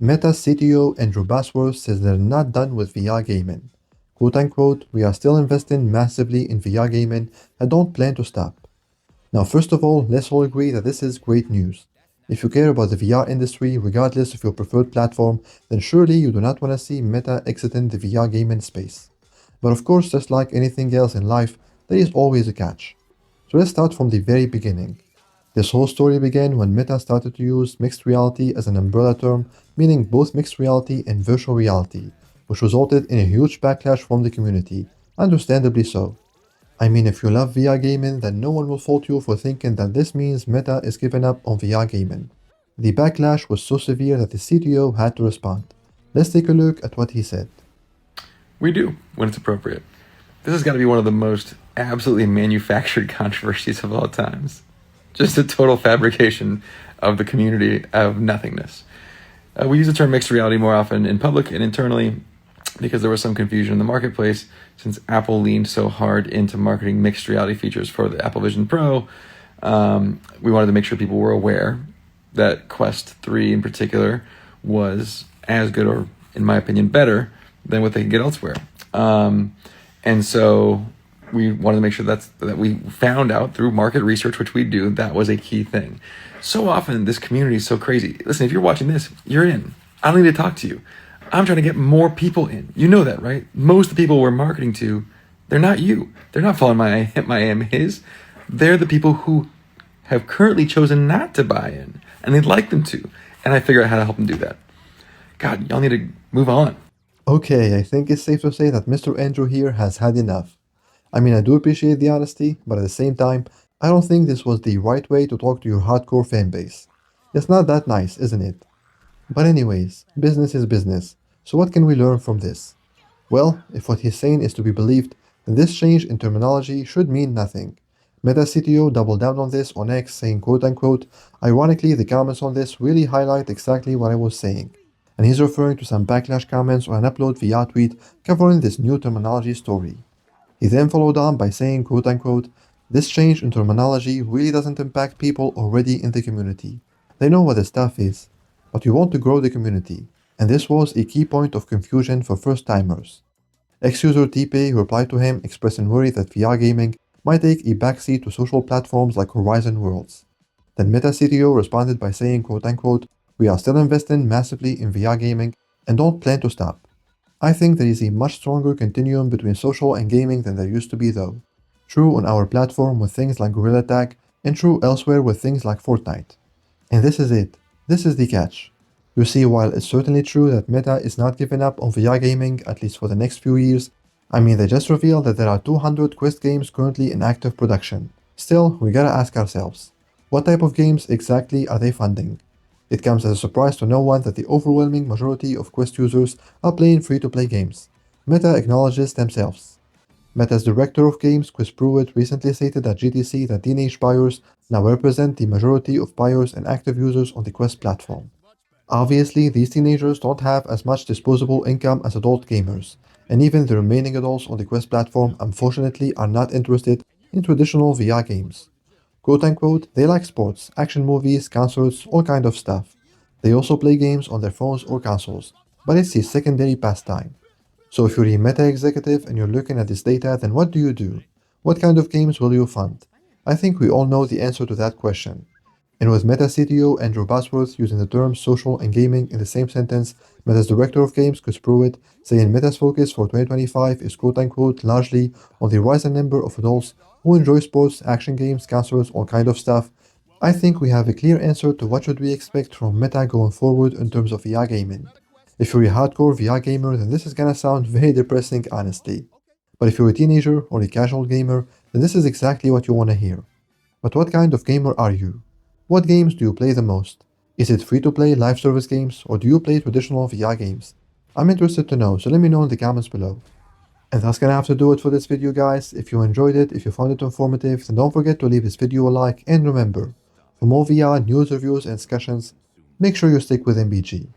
Meta's CTO Andrew Basworth says they're not done with VR gaming. Quote unquote, we are still investing massively in VR gaming and don't plan to stop. Now, first of all, let's all agree that this is great news. If you care about the VR industry, regardless of your preferred platform, then surely you do not want to see Meta exiting the VR gaming space. But of course, just like anything else in life, there is always a catch. So let's start from the very beginning. This whole story began when Meta started to use mixed reality as an umbrella term, meaning both mixed reality and virtual reality, which resulted in a huge backlash from the community, understandably so. I mean, if you love VR gaming, then no one will fault you for thinking that this means Meta is giving up on VR gaming. The backlash was so severe that the CTO had to respond. Let's take a look at what he said. We do, when it's appropriate. This has got to be one of the most absolutely manufactured controversies of all times. Just a total fabrication of the community of nothingness. We use the term mixed reality more often in public and internally because there was some confusion in the marketplace since Apple leaned so hard into marketing mixed reality features for the Apple Vision Pro. We wanted to make sure people were aware that Quest 3 in particular was as good, or in my opinion better, than what they can get elsewhere. And so we wanted to make sure that we found out through market research, which we do, that was a key thing. So often this community is so crazy. Listen, if you're watching this, you're in. I don't need to talk to you. I'm trying to get more people in. You know that, right? Most of the people we're marketing to, they're not you. They're not following my his. They're the people who have currently chosen not to buy in, and they'd like them to. And I figure out how to help them do that. God, y'all need to move on. Okay, I think it's safe to say that Mr. Andrew here has had enough. I mean, I do appreciate the honesty, but at the same time, I don't think this was the right way to talk to your hardcore fanbase. It's not that nice, isn't it? But anyways, business is business, so what can we learn from this? Well, if what he's saying is to be believed, then this change in terminology should mean nothing. Meta CTO doubled down on this on X, saying quote unquote, ironically the comments on this really highlight exactly what I was saying. And he's referring to some backlash comments on an upload VR tweet covering this new terminology story. He then followed on by saying quote unquote, this change in terminology really doesn't impact people already in the community. They know what the stuff is, but we want to grow the community, and this was a key point of confusion for first-timers. Ex-user TP replied to him expressing worry that VR gaming might take a backseat to social platforms like Horizon Worlds. Then Meta CTO responded by saying quote unquote, we are still investing massively in VR gaming and don't plan to stop. I think there is a much stronger continuum between social and gaming than there used to be though. True on our platform with things like Gorilla Tag, and true elsewhere with things like Fortnite. And this is it. This is the catch. You see, while it's certainly true that Meta is not giving up on VR gaming, at least for the next few years, I mean they just revealed that there are 200 Quest games currently in active production. Still, we gotta ask ourselves, what type of games exactly are they funding? It comes as a surprise to no one that the overwhelming majority of Quest users are playing free-to-play games. Meta acknowledges themselves. Meta's director of games, Chris Pruitt, recently stated at GTC that teenage buyers now represent the majority of buyers and active users on the Quest platform. Obviously, these teenagers don't have as much disposable income as adult gamers, and even the remaining adults on the Quest platform unfortunately are not interested in traditional VR games. Quote unquote, they like sports, action movies, concerts, all kind of stuff. They also play games on their phones or consoles, but it's a secondary pastime. So if you're a Meta executive and you're looking at this data, then what do you do? What kind of games will you fund? I think we all know the answer to that question. And with Meta CTO Andrew Basworth using the terms social and gaming in the same sentence, Meta's director of games, Chris Pruitt, saying Meta's focus for 2025 is quote-unquote largely on the rising number of adults who enjoy sports, action games, consoles, all kind of stuff, I think we have a clear answer to what should we expect from Meta going forward in terms of VR gaming. If you're a hardcore VR gamer, then this is gonna sound very depressing, honestly. But if you're a teenager or a casual gamer, then this is exactly what you wanna hear. But what kind of gamer are you? What games do you play the most? Is it free-to-play live service games, or do you play traditional VR games? I'm interested to know, so let me know in the comments below. And that's gonna have to do it for this video, guys. If you enjoyed it, if you found it informative, then don't forget to leave this video a like, and remember, for more VR news, reviews, and discussions, make sure you stick with MBG.